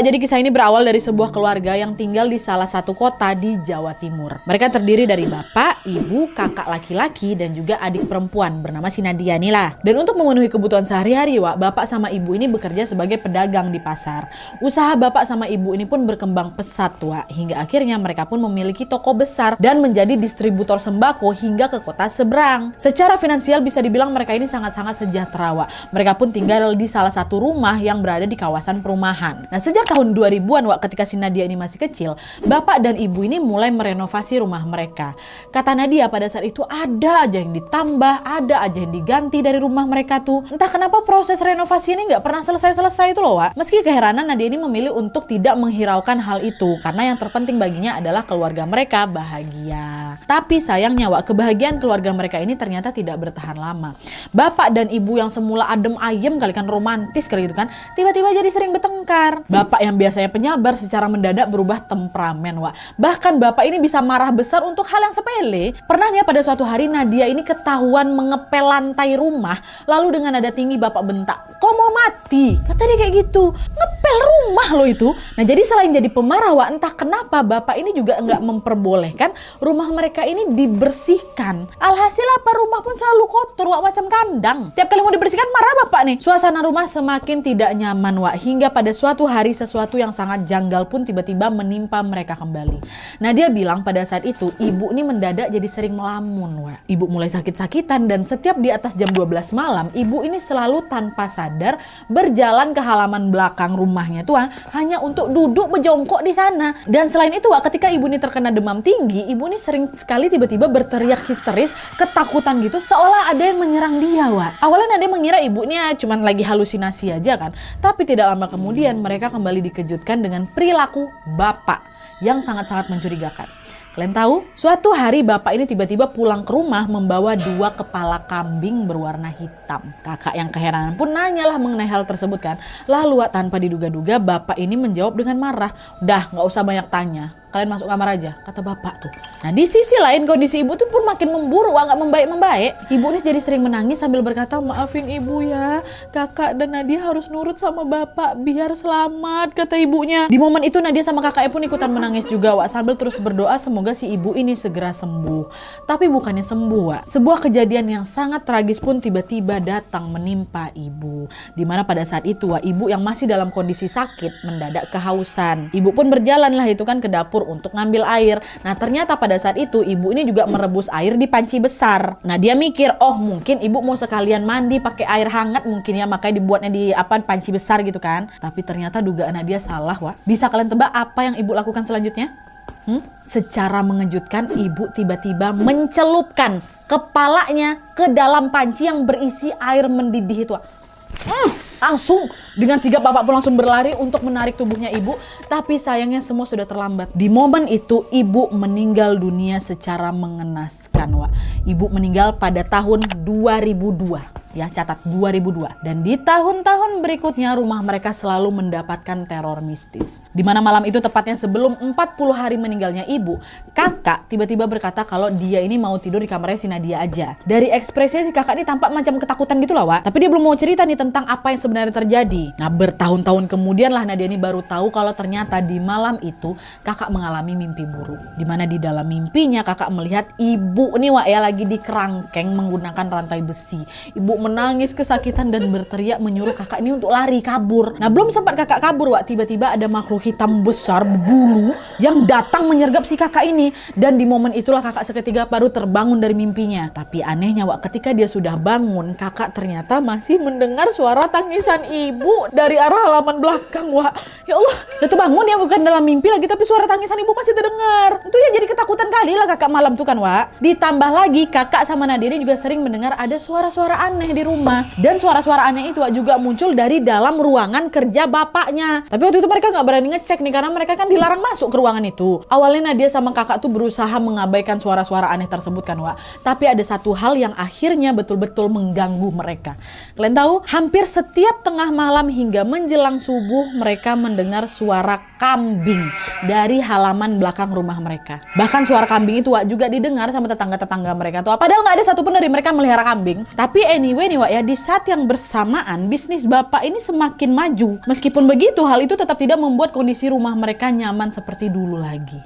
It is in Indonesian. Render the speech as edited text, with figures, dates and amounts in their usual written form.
Jadi kisah ini berawal dari sebuah keluarga yang tinggal di salah satu kota di Jawa Timur. Mereka terdiri dari bapak, ibu, kakak laki-laki, dan juga adik perempuan bernama si Nadia nih lah. Dan untuk memenuhi kebutuhan sehari-hari, Wak, bapak sama ibu ini bekerja sebagai pedagang di pasar. Usaha bapak sama ibu ini pun berkembang pesat, Wak, hingga akhirnya mereka pun memiliki toko besar dan menjadi distributor sembako hingga ke kota seberang. Secara finansial bisa dibilang mereka ini sangat-sangat sejahtera, Wak. Mereka pun tinggal di salah satu rumah yang berada di kawasan perumahan. Nah, sejak tahun 2000-an, Wak, ketika si Nadia ini masih kecil, bapak dan ibu ini mulai merenovasi rumah mereka. Kata Nadia pada saat itu ada aja yang ditambah, ada aja yang diganti dari rumah mereka tuh. Entah kenapa proses renovasi ini nggak pernah selesai-selesai itu loh, Wak. Meski keheranan, Nadia ini memilih untuk tidak menghiraukan hal itu karena yang terpenting baginya adalah keluarga mereka bahagia. Tapi sayangnya, Wak, kebahagiaan keluarga mereka ini ternyata tidak bertahan lama. Bapak dan ibu yang semula adem ayem kali kan, romantis kali gitu kan, tiba-tiba jadi sering bertengkar. Bapak yang biasanya penyabar secara mendadak berubah temperamen, Wak. Bahkan bapak ini bisa marah besar untuk hal yang sepele. Pernah nih pada suatu hari Nadia ini ketahuan mengepel lantai rumah, lalu dengan nada tinggi bapak bentak, "Kau mau mati?" Kata dia kayak gitu. Ngepel rumah loh itu. Nah, jadi selain jadi pemarah, Wak, entah kenapa bapak ini juga nggak memperbolehkan rumah mereka ini dibersihkan. Alhasil apa, rumah pun selalu kotor, Wak, macam kandang. Tiap kali mau dibersihkan marah bapak nih. Suasana rumah semakin tidak nyaman, Wak, hingga pada suatu hari sesuatu yang sangat janggal pun tiba-tiba menimpa mereka kembali. Nah, dia bilang pada saat itu ibu ini mendadak jadi sering melamun, Wak. Ibu mulai sakit-sakitan dan setiap di atas jam 12 malam ibu ini selalu tanpa sadar berjalan ke halaman belakang rumahnya tuh hanya untuk duduk berjongkok di sana. Dan selain itu, Wak, ketika ibu ini terkena demam tinggi, ibu ini sering sekali tiba-tiba berteriak histeris, ketakutan gitu seolah ada yang menyerang dia, Wak. Awalnya dia mengira ibunya cuman lagi halusinasi aja kan. Tapi tidak lama kemudian mereka kembali dikejutkan dengan perilaku bapak yang sangat-sangat mencurigakan. Kalian tahu, suatu hari bapak ini tiba-tiba pulang ke rumah membawa 2 kepala kambing berwarna hitam. Kakak yang keheranan pun nanyalah mengenai hal tersebut kan. Lalu, Wak, tanpa diduga-duga bapak ini menjawab dengan marah, "Udah, nggak usah banyak tanya. Kalian masuk kamar aja," kata bapak tuh. Nah, di sisi lain kondisi ibu tuh pun makin memburuk, Wak, nggak membaik-membaik. Ibu ini jadi sering menangis sambil berkata, "Maafin ibu ya, kakak dan Nadia harus nurut sama bapak biar selamat," kata ibunya. Di momen itu Nadia sama kakaknya pun ikutan menangis juga, Wak, sambil terus berdoa semoga si ibu ini segera sembuh. Tapi bukannya sembuh, Wak. Sebuah kejadian yang sangat tragis pun tiba-tiba datang menimpa ibu. Dimana pada saat itu, Wak, ibu yang masih dalam kondisi sakit mendadak kehausan. Ibu pun berjalan lah itu kan ke dapur untuk ngambil air. Nah, ternyata pada saat itu ibu ini juga merebus air di panci besar. Nah, dia mikir, oh mungkin ibu mau sekalian mandi pakai air hangat mungkin ya, makanya dibuatnya di panci besar gitu kan. Tapi ternyata dugaan Nadia salah, Wak. Bisa kalian tebak apa yang ibu lakukan selanjutnya? Secara mengejutkan ibu tiba-tiba mencelupkan kepalanya ke dalam panci yang berisi air mendidih itu, Wak. Langsung dengan sigap bapak pun langsung berlari untuk menarik tubuhnya ibu, tapi sayangnya semua sudah terlambat. Di momen itu ibu meninggal dunia secara mengenaskan, Wak. Ibu meninggal pada tahun 2002. Ya, catat 2002. Dan di tahun-tahun berikutnya rumah mereka selalu mendapatkan teror mistis. Di mana malam itu tepatnya sebelum 40 hari meninggalnya ibu, kakak tiba-tiba berkata kalau dia ini mau tidur di kamarnya si Nadia aja. Dari ekspresinya si kakak ini tampak macam ketakutan gitu lah, Wak. Tapi dia belum mau cerita nih tentang apa yang sebenarnya terjadi. Nah, bertahun-tahun kemudian lah Nadia ini baru tahu kalau ternyata di malam itu kakak mengalami mimpi buruk. Di mana di dalam mimpinya kakak melihat ibu nih, Wak, ya, lagi di kerangkeng menggunakan rantai besi. Ibu menangis kesakitan dan berteriak menyuruh kakak ini untuk lari kabur. Nah, belum sempat kakak kabur, Wak, tiba-tiba ada makhluk hitam besar berbulu yang datang menyergap si kakak ini. Dan di momen itulah kakak seketika baru terbangun dari mimpinya. Tapi anehnya, Wak, ketika dia sudah bangun, kakak ternyata masih mendengar suara tangisan ibu dari arah halaman belakang, Wak. Ya Allah, itu bangun ya, bukan dalam mimpi lagi, tapi suara tangisan ibu masih terdengar. Itu ya jadi ketakutan kali lah kakak malam tuh kan, Wak. Ditambah lagi kakak sama Nadia ini juga sering mendengar ada suara-suara aneh di rumah. Dan suara-suara aneh itu, Wak, juga muncul dari dalam ruangan kerja bapaknya. Tapi waktu itu mereka nggak berani ngecek nih karena mereka kan dilarang masuk ke ruangan itu. Awalnya Nadia sama kakak tuh berusaha mengabaikan suara-suara aneh tersebut kan, Wak. Tapi ada satu hal yang akhirnya betul-betul mengganggu mereka. Kalian tahu, hampir setiap tengah malam malam hingga menjelang subuh mereka mendengar suara kambing dari halaman belakang rumah mereka. Bahkan suara kambing itu Wak juga didengar sama tetangga-tetangga mereka tuh. Padahal nggak ada satupun dari mereka melihara kambing. Tapi anyway nih Wak ya, di saat yang bersamaan bisnis bapak ini semakin maju. Meskipun begitu, hal itu tetap tidak membuat kondisi rumah mereka nyaman seperti dulu lagi.